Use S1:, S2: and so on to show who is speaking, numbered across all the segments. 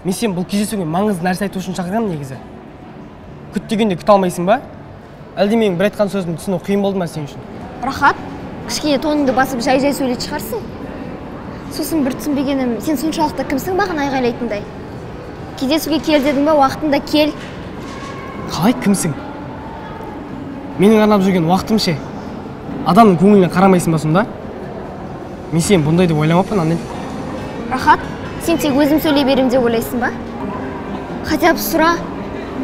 S1: Мен сен бұл кездесуге маңызды нәрсе айту үшін шақырғам негізі. Күт дегенде күт алмайсың ба? Әлде менің бір айтқан сөзімді түсіну қиын болды ма сен үшін?
S2: Рахат, кішкене тоныңды басып жай-жай сөйлеп шығарсың. Сосын бір түсінбегенім, сен соншалықты кімсің маған айғайлайтындай? Кездесуге кел дедің ба, уақытында кел.
S1: Қалай кімсің? Менің арнап жүрген уақытым ше. Адамның көңіліне қарамайсың ба сонда? Мен сен бұндай деп ойламаппын, анен.
S2: Рахат, сен тек өзім сөйлей берем деп ойлайсың ба? Хотя бы сұра,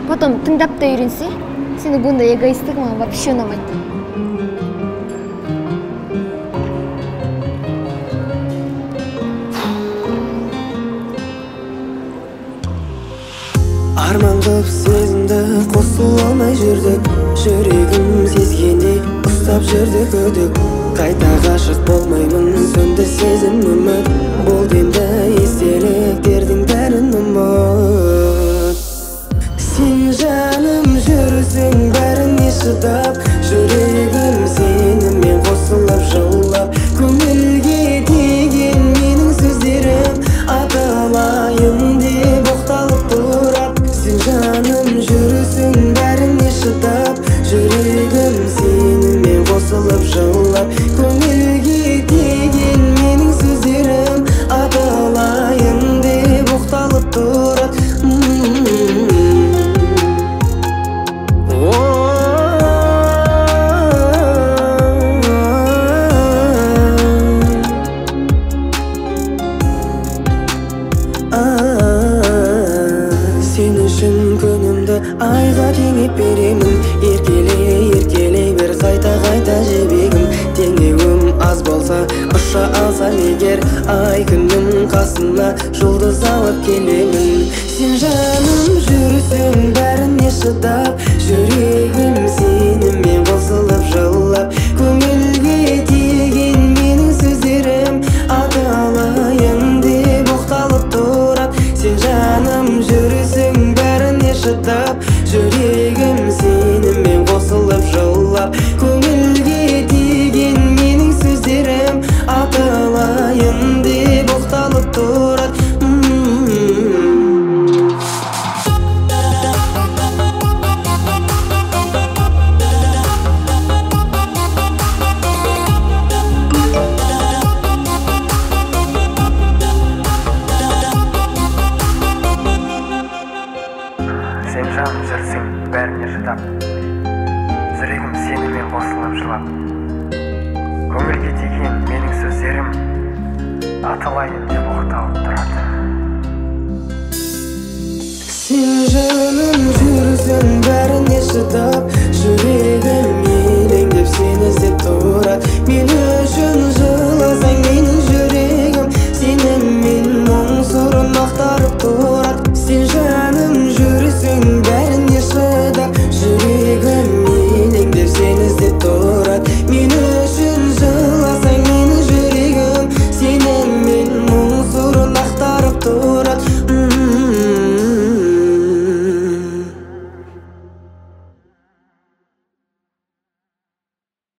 S2: потом тыңдап та үйренсе, сені бұндай эгоисттік маған вообще ұнамайды.
S3: Арман қып сезімді қосыла алмай жүрдік, жүрегім сезгендей ұстап жүрдік өдік. Қайта ғашық болмаймын, сөнді сезім үміт, болды енді естеліктердің бәрін ұмыт. Сен жаным жүрсің бәріне шыдап, жүрегім сенімен қосылып жылап, көңілге тиген менің сөздерім аталайын деп оқталып тұрап. Сен жаным жүрсің бәріне шыдап, жүрегім сенімен қосылып жылап, көңілге тиген менің сөздерім аталайын деп оқталып тұрап. Сен үшін күнімді айға теңеп беремін, еркелей бер қайта жебегім. Теңеуім аз болса ұша алсам егер, ай күннің қасына жұлдыз алып келемін. Сен жаным жүрсің бәріне шыдап, жүрегім сенімен қосылып жылап, көңілге тиген менің сөздерім аталайын деп оқталып тұрап. Сен жаным жүрсің бәріне шыдап, жүрегім сенімен қосылып жылап, көңілге тиген менің сөздерім аталайын деп оқталып тұрат.
S4: Сен жаным жүрсің бәріне шыдап, жүрегім сенімен қосылып жылап, көңілге тиген менің сөздерім аталайын деп оқталып тұрады.
S3: Сен жаным жүрсің бәріне шыдап, жүрегім елеңдеп сені